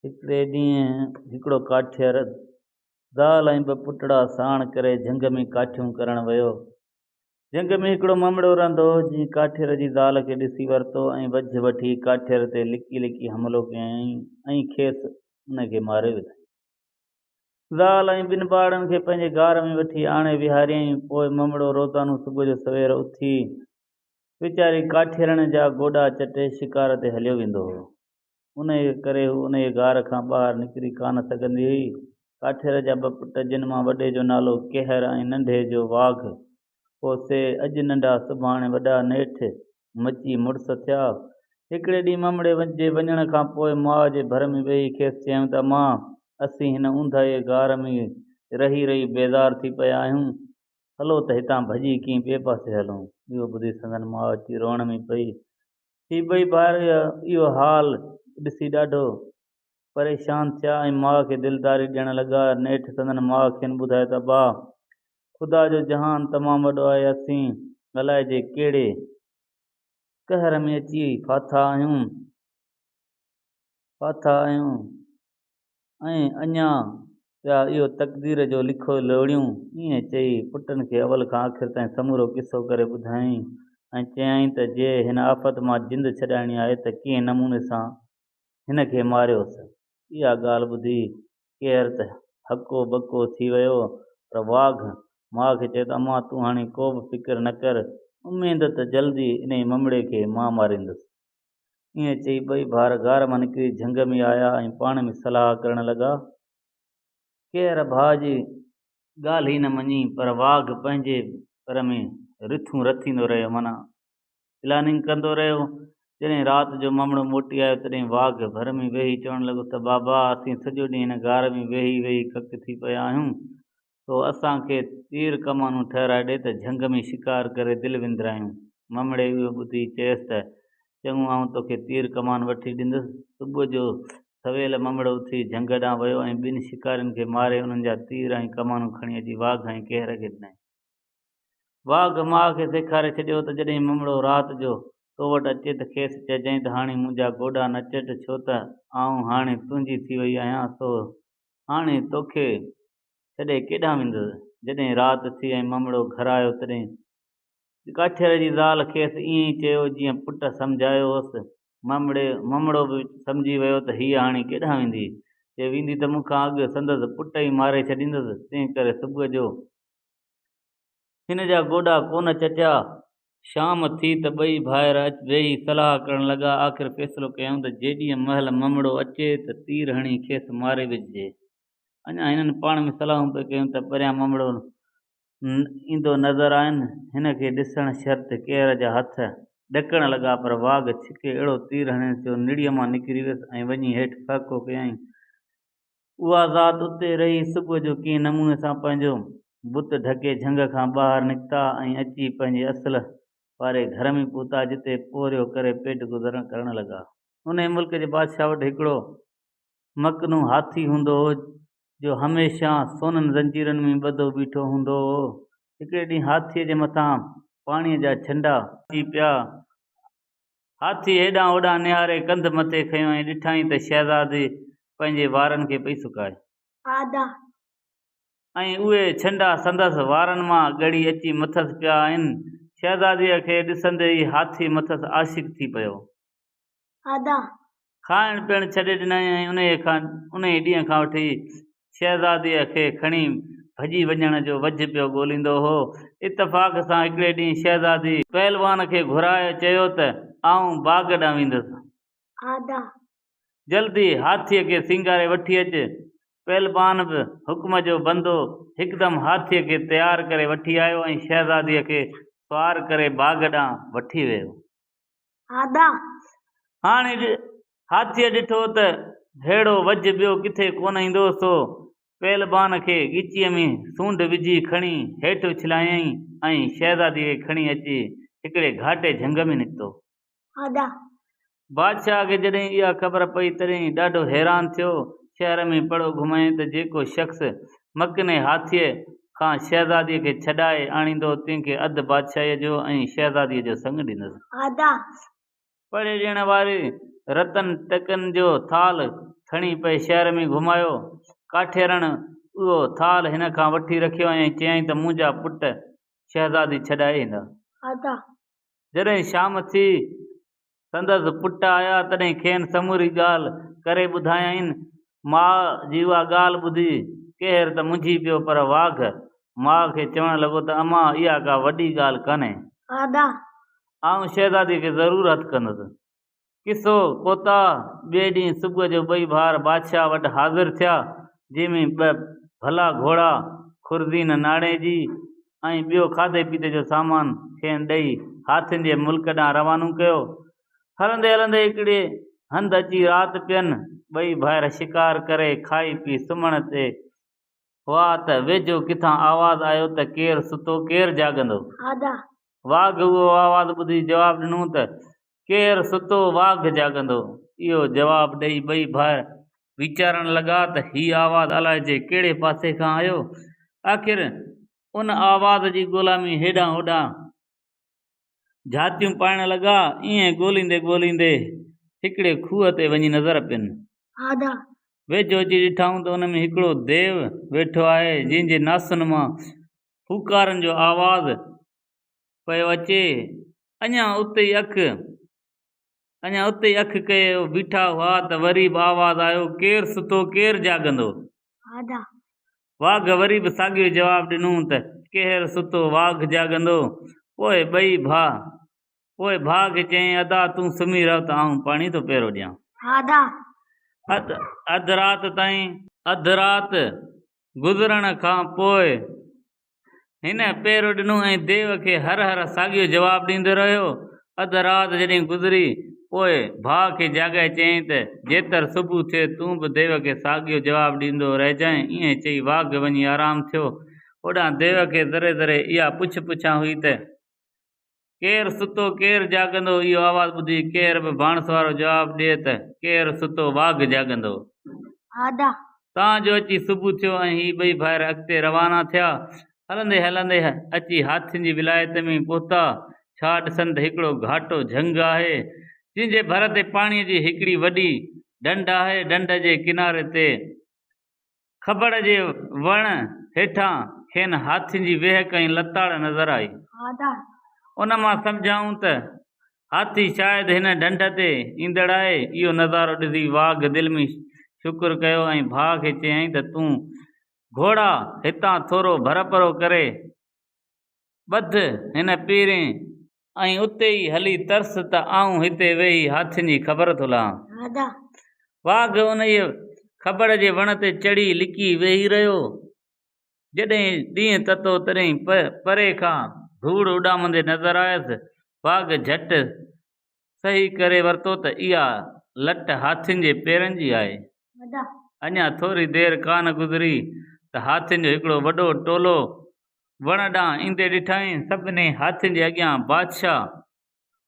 हिकिड़े ॾींहुं हिकिड़ो काठियर ज़ाल ऐं ॿ पुटड़ा साण करे झंग में काठियूं करण वियो। झंग में हिकिड़ो ममड़ो रहंदो हो, जंहिं काठियर जी ज़ाल खे ॾिसी वरितो ऐं वझ वठी काठियर ते लिकी लिकी हमिलो कयईं ऐं खेसि उनखे मारे विधईं। ज़ाल ऐं ॿिनि ॿारनि खे पंहिंजे गार में वठी आणे विहारियईं। पोइ ममड़ो रोज़ानो सुबुह जो सवेर उथी वीचारी काठियरनि जा गोॾा चटे शिकार ते हलियो वेंदो हो। उन करे हू उन गार खां ॿाहिरि निकिरी कान सघंदी हुई। काठियर जा ॿ पुट, जिन मां वॾे जो नालो केहर ऐं नंढे जो वाघ हो से, अॼु नंढा सुभाणे वॾा नेठ मची मुड़ुस थिया। हिकिड़े ॾींहुं ममड़े जे वञण खां पोइ माउ जे भर में वेही खेसि चयूं त मां, असीं हिन ऊंदाहे गार में रही रही बेज़ार थी पिया आहियूं, हलो त हितां भॼी कीअं ॿिए पासे हलूं। इहो ॿुधी संदन माउ अची रोअण में पई। ही ॿई भाउर इहो हाल ॾिसी ॾाढो परेशान थिया ऐं माउ खे दिलदारी ॾियण लॻा। नेठ संदन माउ खेनि ॿुधायो त बा, ख़ुदा जो जहान तमामु वॾो आहे, असीं अलाए जे कहिड़े कहर में अची फाथा आहियूं ऐं अञा पिया इहो तक़दीर जो लिखो लोड़ियूं। ईअं चई पुटनि खे अवल खां आख़िर ताईं समूरो किसो करे ॿुधायईं ऐं चयाईं त जे हिन आफ़त मां जिंद छॾाइणी आहे त कीअं नमूने सां हिन खे मारियोसि। इहा ॻाल्हि ॿुधी केर त हको बको थी वियो, पर वाघ माउ खे चए त अम्मा, तूं हाणे को बि फ़िक्र न कर, उमेद त जल्दी इन ममड़े खे मां मारींदुसि। ईअं चई ॿई भाउर गार मां निकिरी झंग में आया ऐं पाण में सलाह करण लॻा। केर भाउ जी ॻाल्हि ई न मञी, पर वाघ पंहिंजे पर में रिथूं रथींदो रहियो, माना प्लानिंग कंदो रहियो। जॾहिं राति जो ममड़ो मोटी आयो तॾहिं वाघ भर में वेही चवणु लॻो त बाबा, असीं सॼो ॾींहुं हिन गार में वेही वेही कक थी पिया आहियूं, तो असांखे तीर कमानूं ठहिराए ॾे त झंग में शिकार करे दिलि विंदरायूं। ममड़े इहो ॿुधी चयसि त चङो, आऊं तोखे तीर कमान वठी ॾींदुसि। सुबुह जो सवेल ममड़ो उथी झंग ॾांहुं वियो ऐं ॿिनि शिकारियुनि खे मारे उन्हनि जा तीर ऐं कमानूं खणी अची वाघ ऐं केहर खे ॾिनई। वाघ माउ खे सेखारे छॾियो त जॾहिं ममड़ो राति जो तो वटि अचे त खेसि चइजांइ त हाणे मुंहिंजा गोॾा न चट, छो त आऊं हाणे तुंहिंजी थी वई आहियां, सो हाणे तोखे छॾे केॾांहुं वेंदुसि। जॾहिं राति थी ऐं ममड़ो घर आयो तॾहिं काठियर जी ज़ाल खेसि ईअं ई चयो जीअं पुट सम्झायो होसि। ममड़ो बि सम्झी वियो त हीअ हाणे केॾांहुं वेंदी, जे वेंदी त मूंखां अॻु संदसि पुट ई मारे छॾींदुसि। तंहिं करे सुबुह जो हिन जा गोॾा कोन चटिया। शाम थी त ॿई भाइर वेही सलाह करण लॻा। आख़िर फ़ैसिलो कयूं त जेॾीअं महिल ममड़ो अचे त तीर हणी खेसि मारे विझिजे। अञा हिननि पाण में सलाहूं पिया कयूं त परियां ममड़ो ईंदो नज़र आयुनि। हिन खे ॾिसण शर्त केर जा हथ ॾकण लॻा, पर वाघ छिके अहिड़ो तीर हणियसि जो निड़ीअ मां निकिरी वियसि ऐं वञी हेठि फ़ाको कयईं। उहा ज़ात उते रही सुबुह जो कीअं नमूने सां पंहिंजो बुत ढके झंग खां ॿाहिरि निकिता ऐं अची पंहिंजे असल वारे घर में पहुता, जिते पोरियो करे पेट गुज़रण करण लॻा। उन मुल्क जे बादशाह वटि हिकिड़ो मकनू हाथी हूंदो हो, जो हमेशह सोननि ज़ंजीरनि में ॿधो बीठो हूंदो हो। हिकिड़े ॾींहुं हाथीअ जे मथां पाणीअ जा छंडा अची पिया। हाथी हेॾां होॾां निहारे कंध मथे खयों ऐं ॾिठाई त शहज़ादी पंहिंजे वारनि खे पई सुकाए ऐं उहे छंडा संदसि वारनि मां ॻड़ी अची मथसि पिया आहिनि। शहज़ादीअ खे ॾिसंदे ई हाथी मथसि आशिक़ थी पियो। खाइण पीअण छॾे ॾिनई ऐं उन ॾींहं खां वठी शहज़ादीअ खे खणी भॼी वञण जो वझ पियो ॻोल्हींदो हो। इतफ़ाक़ सां हिकिड़े ॾींहुं शहज़ादी पहलवान खे घुराए चयो त आऊं बाग़ ॾांहुं वेंदुसि, जल्दी हाथीअ खे सिंगारे वठी अचु। पहलवान बि हुक्म जो बंदो हिकदमि हाथीअ खे तयारु करे वठी आयो ऐं शहज़ादीअ खे सवार करे बाग़ ॾांहुं वठी वियो। हाणे हाथीअ ॾिठो त हेड़ो वझ ॿियो किथे कोन ईंदो, सो पहलवान खे ॻीचीअ में सूंड विझी खणी हेठि उछलायईं ऐं शहज़ादीअ खे खणी अची हिकिड़े घाटे झंग में निकितो। बादशाह खे जॾहिं इहा ख़बर पई तॾहिं ॾाढो हैरान थियो। शहर में पड़ो घुमाए त जेको शख़्स मकने हाथीअ खां शहज़ादीअ खे छॾाए आणींदो, तंहिंखे अधु बादशाहीअ जो ऐं शहज़ादीअ जो संग ॾींदुसि। पड़े ॾियण वारे रतन टकनि जो थाल खणी पे शहर में घुमायो। काठेरण उहो थाल हिन खां वठी रखियो ऐं चयईं त मुंहिंजा पुट शहज़ादी छॾाए ईंदा। आदा जॾहिं शाम थी संदसि पुट आया तॾहिं खेनि समूरी ॻाल्हि करे ॿुधायईं। माउ जी उहा ॻाल्हि ॿुधी केर त मुंझी पियो, पर वाघ माउ खे चवणु लॻो त अमां इहा का वॾी ॻाल्हि कान्हे, आदा आउं शहज़ादीअ खे ज़रूरु हथु कंदुसि। किसो कोता ॿिए ॾींहुं सुबुह जो ॿई भाउर बादशाह वटि हाज़िर थिया, जंहिंमें ॿ भला घोड़ा खुर्दीन नाणे जी ऐं ॿियो खाधे पीते जो सामान खेनि ॾेई हाथियुनि जे मुल्क ॾांहुं रवानो कयो। हलंदे हलंदे हिकिड़े हंधि अची राति पियनि। ॿई भाउर शिकार करे खाई पी सुम्हण ते हुआ त वेझो किथां आवाज़ आयो त केरु सुतो केरु जाॻंदो। आदा वाघ उहो आवाज़ ॿुधी जवाबु ॾिनो त केरु सुतो वाघ जाॻंदो। इहो जवाबु ॾेई ॿई भाउर वीचारण लॻा त हीअ आवाज़ अलाए जे कहिड़े पासे खां आयो। आख़िर उन आवाज़ जी ग़ुलामी हेॾां होॾां झातियूं पाइण लॻा। ईअं ॻोल्हींदे ॻोल्हींदे हिकिड़े खूह ते वञी नज़र पियनि। आदा वेझो अची ॾिठाऊं त उन में हिकिड़ो देव वेठो आहे, जंहिंजे नासुनि मां फूकारनि जो आवाज़ पियो अचे। अञा उते ई अखि कए बीठा हुआ त वरी बि आवाज़ आयो, केरु सुतो केरु जाॻंदो। आदा वाघ वरी बि साॻियो जवाबु ॾिनो त केरु सुतो वाघ जाॻंदो। पोइ भाउ खे चयईं, अदा तूं सुम्ही रह त आउं पाणी थो पहिरो ॾियां। आदा अधु राति गुज़रण खां पोइ हिन पहिरो ॾिनो ऐं देव खे हर हर साॻियो जवाबु ॾींदो रहियो। अधु राति जॾहिं गुज़री पोइ भाउ खे जाॻाए चयईं त जेतर सुबुह थिए तूं बि देव खे साॻियो जवाबु ॾींदो रहिजांइ। ईअं चई वाघ वञी आराम थियो। ओॾां देव खे दरे दरे इहा पुछां हुई त केरु सुतो केरु जाॻंदो। इहो आवाज़ु ॿुधी केर बि बाणस वारो जवाबु ॾिए त केरु सुतो वाघ जाॻंदो। आदा तां जो अची सुबुह थियो ऐं ही ॿई भाउर अॻिते रवाना थिया। हलंदे हलंदे अची हाथियुनि जी विलायत में पहुता। छा ॾिसनि त हिकिड़ो घाटो झंग आहे, जंहिंजे भर ते पाणीअ जी हिकिड़ी वॾी ढंढ आहे। ढंढ जे किनारे ते खबड़ जे वण हेठां खेनि हाथियुनि जी वेह कई लताड़ नज़र आई। आदा उन मां सम्झाऊं त हाथी शायदि हिन ढंढ ते ईंदड़ आहे। इहो नज़ारो ॾिसी वाघ दिलि में शुक्र कयो ऐं भाउ खे चयईं त तूं घोड़ा हितां थोरो भरपरो करे ॿध हिन पीरें ऐं उते ई हली तरस त आऊं हिते वेही हाथियुनि जी ख़बर थो लहां। आदा वाघ उन खबड़ जे वण ते चढ़ी लिकी वेही रहियो। जॾहिं ॾींहुं ततो तॾहिं परे खां धूड़ उॾामंदे नज़र आयसि। वाघ झटि सही करे वरितो त इहा लट हाथियुनि जे पेरनि जी आहे। आदा अञा थोरी देरि कान गुज़री त हाथियुनि जो हिकिड़ो वॾो टोलो वण ॾांहुं ईंदे ॾिठईं। सभिनी हाथियुनि जे अॻियां बादशाह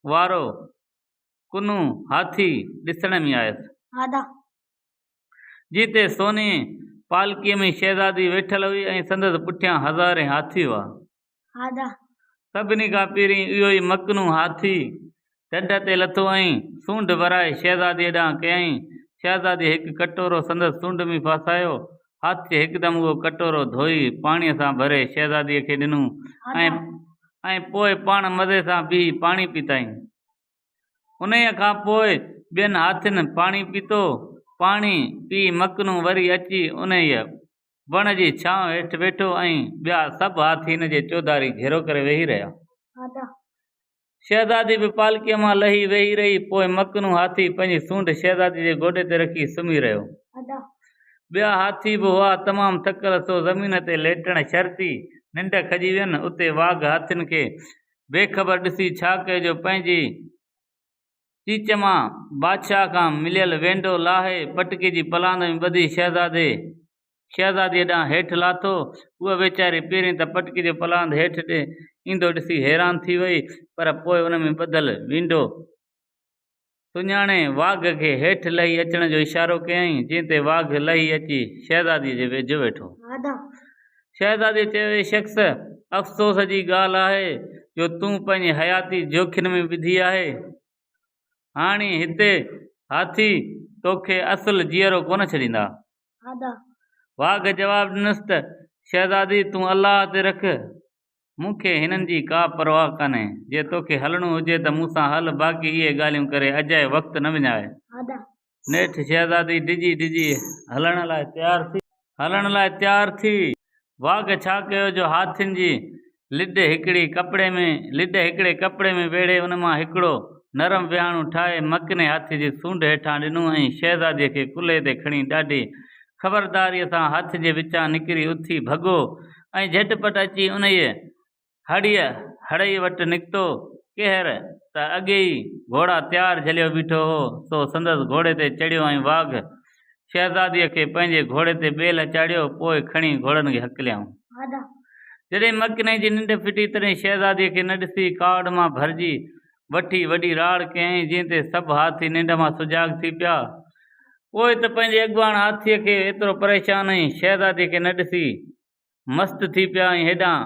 वारो कुनू हाथी ॾिसण में आयसि। आदा जिते सोने पालकीअ में शहज़ादी वेठल हुई ऐं संदसि पुठियां हज़ारे हाथी हुआ। आदा सभिनी खां पहिरीं इहो ई मकनू हाथी ढंढ ते लथो ऐं सूंड वराए शहज़ादीअ ॾांहुं कयईं। शहज़ादी हिकु कटोरो संदसि सूंड में फासायो। हाथी हिकदमि उहो कटोरो धोई पाणीअ सां भरे शहज़ादीअ खे ॾिनो ऐं पोइ पाण मज़े सां बीही पाणी पीताईं। उन खां पोइ ॿियनि हाथियुनि पाणी पीतो। पाणी पी मकनू वरी अची उन वण जी छांव हेठि वेठो ऐं ॿिया सभु हाथी हिन जे चौधारी घेरो करे वेही रहिया। आदा शहज़ादी बि पालकीअ मां लही वेही रही। पोइ मकनू हाथी पंहिंजी सूंड शहज़ादी जे गोॾे ते रखी सुम्ही रहियो। आदा ॿिया हाथी बि हुआ तमामु थकल, सो ज़मीन ते लेटण शर्ती निंड खजी वियनि। उते वाघ हाथियुनि खे बेख़बर ॾिसी छा कयो, पंहिंजी चीच मां बादशाह खां मिलियल वेंडो लाहे पटकी जी पलांद में ॿधी शहज़ादीअ ॾांहुं हेठि लाथो। उहा वीचारी पहिरीं त पटकी जो पलांद हेठि ईंदो ॾिसी हैरान थी वई, पर पोइ उन में ॿधल वींडो सुञाणे वाघ खे हेठि लही अचण जो इशारो कयईं, जंहिं ते वाघ लही अची शहज़ादीअ जे वेझो वेठो। शहज़ादीअ चयो, हे शख़्स, अफ़सोस जी ॻाल्हि आहे जो तूं पंहिंजी हयाती जोखिम में विधी आहे। हाणे हिते हाथी तोखे असुल जीअरो कोन छॾींदा। आधा वाघ जवाब ॾिनसि त शहज़ादी तूं अलाह ते रख, मूंखे हिननि जी का परवाह कान्हे। जे तोखे हलणो हुजे त मूंसां हल, बाक़ी इहे ॻाल्हियूं करे अॼाए वक़्तु न विञाए। आधा नेठि शहज़ादी डिॼी हलण लाइ तयार थी। वाघ छा कयो जो हाथियुनि जी लिॾ हिकिड़े कपिड़े में वेड़े उन मां हिकिड़ो नरम विहाणो ठाहे मकने हाथी जी सूंड हेठां ॾिनो ऐं शहज़ादीअ खे कुल्हे ते खणी ॾाढी ख़बरदारीअ सां हथ जे विचां निकिरी उथी भॻो ऐं झटपट अची उन हड़ई वटि निकितो। केहर त अॻे ई घोड़ा तयारु झलियो बीठो हो, सो संदसि घोड़े ते चढ़ियो ऐं वाघ शहज़ादीअ खे पंहिंजे घोड़े ते ॿेल चाढ़ियो, पोइ खणी घोड़नि खे हकिलियाऊं। आधा जॾहिं मकने जी निंड फिटी तॾहिं शहज़ादीअ खे न ॾिसी कावड़ मां भरिजी वठी वॾी राड़ कयईं, जीअं ते सभु हाथी निंड मां सुजाॻ थी पिया। पोइ त पंहिंजे अॻवान हाथीअ खे एतिरो परेशान ऐं शहज़ादीअ खे न ॾिसी मस्त थी पिया ऐं हेॾां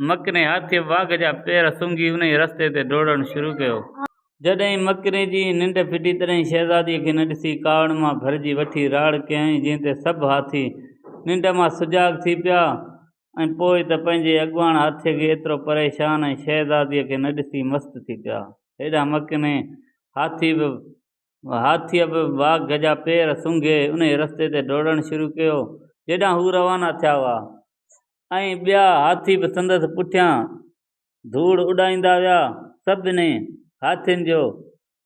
मकने हाथीअ वाघ जा पेर सूंघी उन रस्ते ते डोड़णु शुरू कयो। जॾहिं मकने जी निंड फिटी तॾहिं शहज़ादीअ खे न ॾिसी कावड़ मां भरिजी वठी राड़ कयईं, जीअं ते सभु हाथी निंड मां सुजाॻ थी पिया। ऐं पोइ त पंहिंजे अॻवान हाथीअ खे एतिरो परेशान ऐं शहज़ादीअ खे न ॾिसी मस्त थी पिया। हेॾां मकने हाथीअ बि वाघ जा पेर सूंघे उन रस्ते ते डोड़णु शुरू कयो जेॾां हू रवाना थिया हुआ। ऐं ॿिया हाथी बि संदसि पुठियां धूड़ उॾाईंदा विया। सभिनी हाथियुनि जो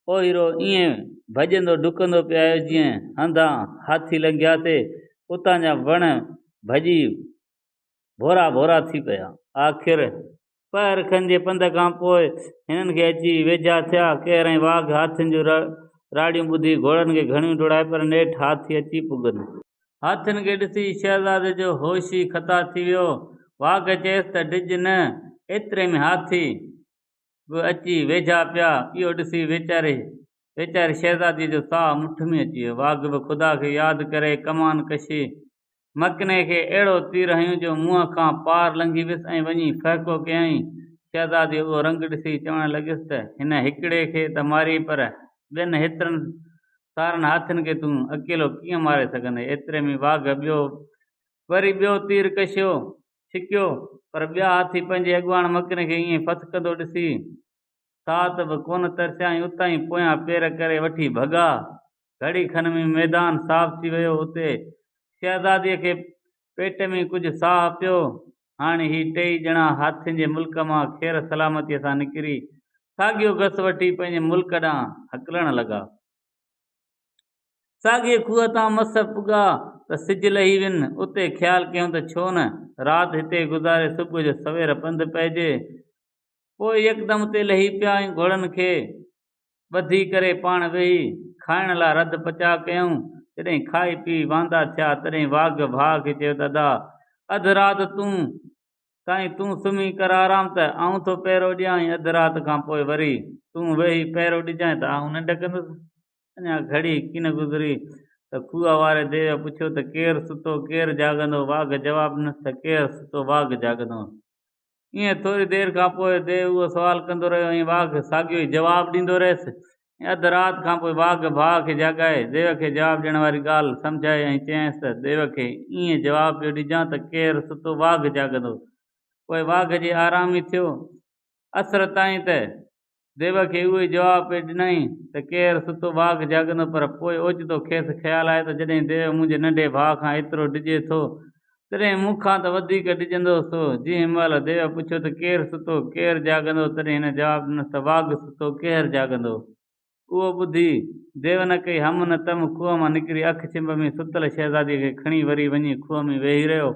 ओहिरो ईअं भॼंदो डुकंदो पियो आयो जीअं हंधा हाथी लंघियासे, उतां जा वण भॼी भोरा थी पिया। आख़िर पैर खनि जे पंध खां पोइ हिननि खे अची वेझा थिया। केर ऐं वाघ हाथियुनि जूं राड़ियूं ॿुधी घोड़नि खे घणियूं डोड़ाए, पर नेठि हाथी अची पुगनि। हाथियुनि खे ॾिसी शहज़ादे जो होश ई ख़ता थी वियो। वाघ चयसि त डिॼ न, एतिरे में हाथी बि अची वेझा पिया। इहो ॾिसी वेचारे शहज़ादीअ जो साहु मुठ में अची वियो। वाघ बि ख़ुदा खे यादि करे कमान कशी मकने खे अहिड़ो तीर हयूं जो मुंहं खां पार लंघी वियुसि ऐं वञी फ़हको कयईं। शहज़ादी उहो रंग ॾिसी चवणु लॻियुसि त हिन हिकिड़े खे त मारी, पर ॿियनि हेतिरनि सारनि हाथियुनि खे तूं अकेलो कीअं मारे सघंदे। एतिरे में वाघ वरी ॿियो तीर छिकियो, पर ॿिया हाथी पंहिंजे अॻवान मकने खे ईअं फथकंदो ॾिसी सात बि कोन तरसिया ऐं उतां ई पोयां पेर करे वठी भॻा। घड़ी खन में मैदान साफ़ थी वियो। उते शहज़ादीअ खे पेट में कुझु साहु पियो। हाणे ही टई ॼणा हाथियुनि जे मुल्क मां ख़ैर सलामतीअ सां निकिरी साॻियो घस वठी पंहिंजे मुल्क ॾांहुं हकलणु लॻा। साॻिए खूह तां मस पुॻा त सिज लही वियुनि। उते ख़्यालु कयूं त छो न राति हिते गुज़ारे सुबुह जो सवेर पंधु पइजे। पोइ यकदम उते लही पिया ऐं घोड़नि खे ॿधी करे पाण वेही खाइण लाइ रध पचा कयूं। जॾहिं खाई पी वांदा थिया तॾहिं वाघ भाउ खे चयो, दादा अधु राति ताईं तूं सुम्ही कर आराम, त आऊं थो पहिरो ॾियां ऐं अधु राति खां पोइ वरी तूं वेही पहिरो ॾिजांइ त आऊं निंड कंदुसि। अञा घड़ी किन गुज़री त खूह वारे देव पुछियो त केरु सुतो केरु जाॻंदो। वाघ जवाब ॾिनसि त केरु सुतो वाघ जाॻंदो। ईअं थोरी देरि खां पोइ देव उहो सुवालु कंदो रहियो ऐं वाघ साॻियो ई जवाबु ॾींदो रहियसि। अधु राति खां पोइ वाघ भाउ खे जाॻाए देव खे जवाबु ॾियण वारी ॻाल्हि सम्झाए ऐं चयसि त देव खे ईअं जवाबु पियो ॾिजां त केरु सुतो वाघ जाॻंदो। पोइ वाघ जे आराम ई थियो। असर ताईं त देव खे उहो ई जवाबु पियो ॾिनई त केरु सुतो वाघ जाॻंदो। पर पोइ ओचितो खेसि ख़्यालु आयो त जॾहिं देव मुंहिंजे नंढे भाउ खां एतिरो डिॼे थो, तॾहिं मूंखां त वधीक डिॼंदो। सो जंहिं महिल देव पुछियो त केरु सुतो केरु जाॻंदो, तॾहिं हिन जवाबु ॾिनसि त वाघ सुतो केरु जाॻंदो। उहो ॿुधी देव न कई हम न तम खूह मां निकिरी अखि चिंब में सुतल शहज़ादीअ खे खणी वरी वञी खूह में वेही रहियो।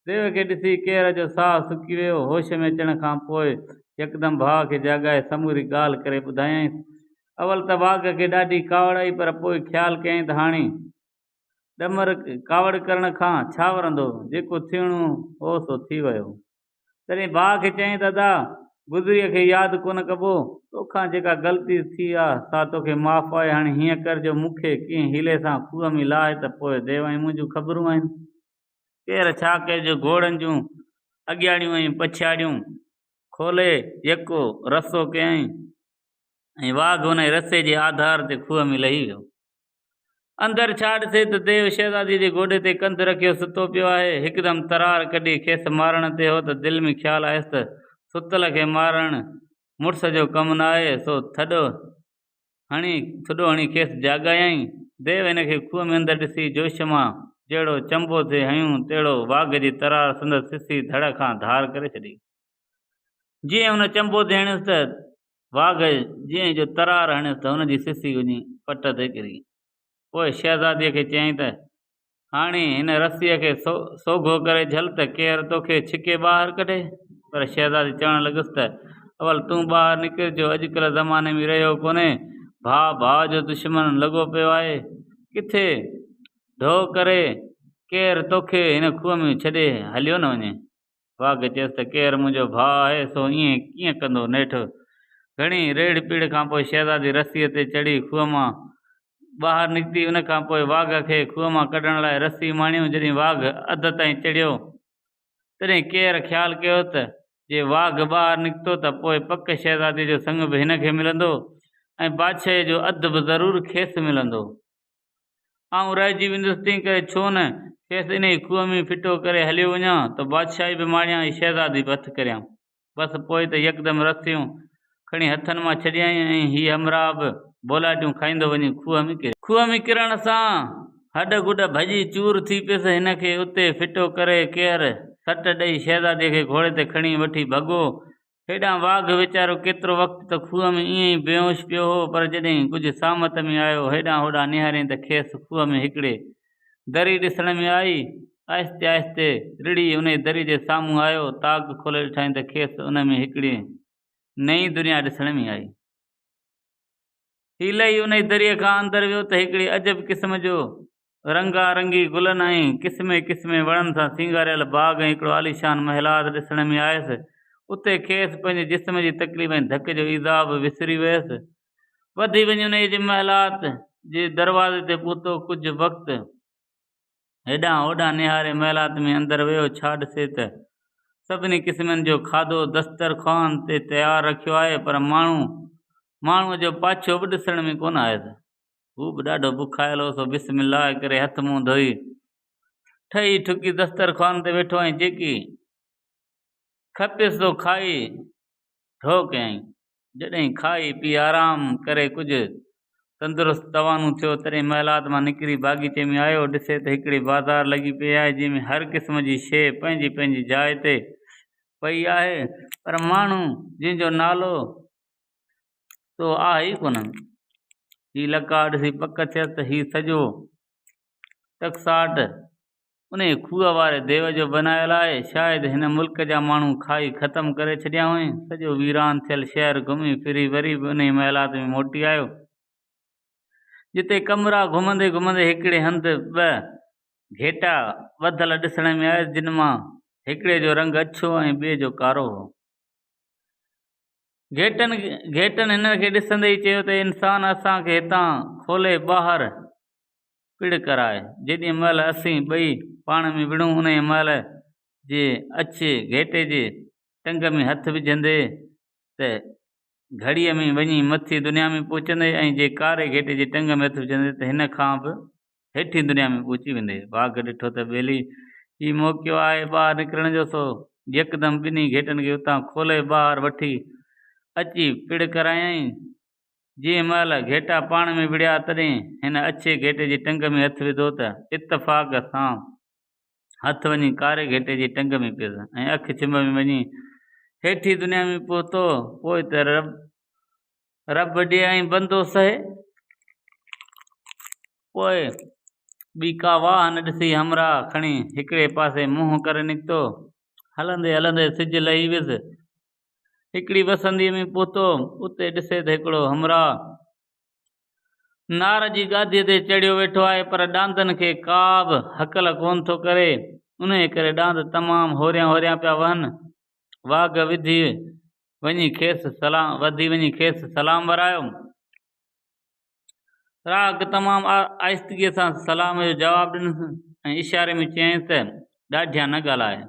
देव खे ॾिसी केर जो साहु सुकी वियो। होश में अचण खां पोइ यकदम भाउ खे जाॻाए समूरी ॻाल्हि करे ॿुधायईंसि। अवल त वाघ खे ॾाढी कावड़ आई, पर पोइ ख़्यालु कयईं त हाणे ॾमर कावड़ करण खां छा वरंदो, जेको थियणो हो सो थी वियो। तॾहिं भाउ खे चयईं, दादा गुज़रीअ खे यादि कोन कबो, तोखां जेका ग़लती थी आहे सा तोखे माफ़ु आहे। हाणे हीअं कर जो मूंखे कीअं हीले सां खूह में लाहे त पोइ देव ऐं मुंहिंजूं ख़बरूं आहिनि। केरु छा कजे घोड़नि जूं अॻियाड़ियूं ऐं पछाड़ियूं खोले यको रसो कयईं ऐं वाघ हुन रसे जे आधार ते खूह में लही वियो। अंदर छा ॾिसे त देव शहज़ादी जे गोॾे ते कंधु रखियो सुतो पियो आहे। हिकदमि तरार कढी खेसि मारण ते हो त दिलि में ख़्यालु आयुसि त सुतल खे मारणु मुड़ुस जो कमु न आहे, सो थॾो हणी खेसि जाॻायईं। देव हिन खे खूह में अंदरि ॾिसी जोश मां जहिड़ो चंबो थिए हयूं तहिड़ो वाघ जी तरार संदसि सिसी धड़ खां धार करे छॾी। जीअं हुन चंबो ते हणियुसि त वाघ जीअं जो तरार हणियुसि त हुनजी सिसी वञी पट ते किरी। पोइ शहज़ादीअ खे चयईं त हाणे हिन रसीअ खे सोघो करे झल त केरु तोखे छिके ॿाहिरि कढे। पर शहज़ादी चवणु लॻुसि त अवल तूं ॿाहिरि निकिरजो, अॼुकल्ह ज़माने में रहियो कोन्हे, भाउ जो दुश्मन लॻो पियो आहे, किथे ढो करे केरु तोखे हिन खूह में छॾे हलियो न वञे। वाघ चयसि त केरु मुंहिंजो भाउ आहे सो ईअं कीअं कंदो नेठि। घणी रेड़ पीड़ खां पोइ शहज़ादी रसीअ ते चढ़ी खूह मां ॿाहिरि निकिती। उन खां पोइ वाघ खे खूह मां कढण लाइ रसी माणियूं। जॾहिं वाघ अध ताईं चढ़ियो तॾहिं केरु ख़्यालु कयो त जे वाघ ॿाहिरि निकितो त पोइ पक शहज़ादी जो संग बि हिन खे मिलंदो ऐं बादशाह जो अधु बि ज़रूरु खेसि मिलंदो। आउं रहिजी वेंदुसि, तंहिं करे छो न खेसि इन ई खूह में फिटो करे हलियो वञा त बादशाही बि माणियां ऐं शहज़ादी बि हथु करियां। बसि पोइ त यकदमि रसियूं खणी हथनि मां छॾियईं ऐं हीअ हमराह बि बोलाटियूं खाईंदो वञी खूह में किरण सां हॾ गुॾ भॼी चूर थी पियसि। हिन खे उते फिटो करे केरु सट ॾेई शहज़ादीअ खे घोड़े ते खणी वठी भॻो। हेॾां वाघ वीचारो केतिरो वक़्तु त खूह में ईअं ई बेहोश पियो हो, पर जॾहिं कुझु सामत में आयो हेॾां होॾां निहारियईं त खेसि खूह में हिकिड़े दरी ॾिसण में आई। आहिस्ते आहिस्ते रिड़ी उन दरी जे साम्हूं आयो। ताक खोले ॾिठईं त खेसि उन में हिकिड़ी नई दुनिया ॾिसण में आई। हीलई उन दरीअ खां अंदरि वियो त हिकिड़ी अजब क़िस्म जो रंगारंगी गुलनि ऐं क़िस्मे क़िस्मे वणनि सां सींगारियल बाग़ ऐं हिकिड़ो आलीशान महलात ॾिसण में आयसि। उते खेसि पंहिंजे जिस्म जी तकलीफ़ ऐं धक जो ईज़ाब विसरी वियसि। वधी वञी उन जे महलात जे दरवाज़े ते पहुतो। कुझु वक़्तु हेॾां होॾां निहारे महलात में अंदरि वियो। छा ॾिसे त सभिनी क़िस्मनि जो खाधो दस्तरख़्वान ते तयारु रखियो आहे, पर माण्हूअ जो पाछो बि ॾिसण में कोन आयसि। हू बि ॾाढो बुखायल हो, सो बिस्मिल्लाह करे हथ मुंहुं धोई ठही ठुकी दस्तरख़्वान ते वेठो ऐं जेकी खपेसि तो खाई ढो कयईं। जॾहिं खाई पी आराम करे कुझु तंदुरुस्त तवानू थियो तॾहिं महलात मां निकिरी बाग़ीचे में आयो। ॾिसे त हिकिड़ी बाज़ार लॻी पई आहे जंहिंमें हर क़िस्म जी शइ पंहिंजी पंहिंजी जाइ ते पई आहे, पर माण्हू जंहिंजो नालो तो आहे ई कोन। ही लका ॾिसी पक थियसि त ही सॼो टकसाट उन खूह वारे देव जो बनायल आहे। शायदि हिन मुल्क जा माण्हू खाई ख़तमु करे छॾिया हुअईं। सॼो वीरान थियल शहर घुमी फिरी वरी बि उन महलात में मोटी आयो, जिते कमरा घुमंदे घुमंदे हिकिड़े हंधि ॿ घेटा ॿधल ॾिसण में आयसि, जिन मां हिकिड़े जो रंग अछो ऐं ॿिए जो कारो हो। घेटनि हिन खे ॾिसंदे ई चयो त इंसान असांखे हितां खोले ॿाहिरि पिड़ कराए। जेॾी महिल असीं ॿई पाण में विड़ूं उन महिल जे अछे घेटे जे टंग में हथु विझंदे त घड़ीअ में वञी मथी दुनिया में पहुचंदे, ऐं जे कारे घेटे जे टंग में हथु विझंदे त हिन खां बि हेठी दुनिया में पहुची वेंदे। वाघ ॾिठो त ॿेली ही मौक़ियो आहे ॿाहिरि निकिरण जो, सो यकदमि ॿिन्ही घेटनि खे उतां खोले ॿाहिरि वठी अची पिड़ करायईं। जीअं महिल घेटा पाण में विड़िया तॾहिं हिन अछे घेटे जी टंग में हथु विधो त इतफ़ाक़ सां हथु वञी कारे घेटे जी टंग में पियुसि ऐं अखि चिंब में वञी हेठी दुनिया में पहुतो। पोइ त रब ॾिए ऐं बंदो सहे। पोइ ॿी का वाह न ॾिसी हमराह खणी हिकिड़े पासे मुंहुं करे निकितो। हलंदे हलंदे सिजु लही वियुसि। हिकिड़ी वसंदीअ में पहुतो। उते ॾिसे त हिकिड़ो हमराह नार जी गादीअ ते चढ़ियो वेठो आहे, पर ॾांदनि खे का बि हकल कोन थो करे। उन करे ॾांद तमामु होरियां पिया वहनि। वाघ वधी वञी खेसि सलाम वरायो। राग तमामु आहिस्तगीअ सां सलाम जो जवाबु ॾिनसि ऐं इशारे में चयईंसि त ॾाढियां न ॻाल्हाए।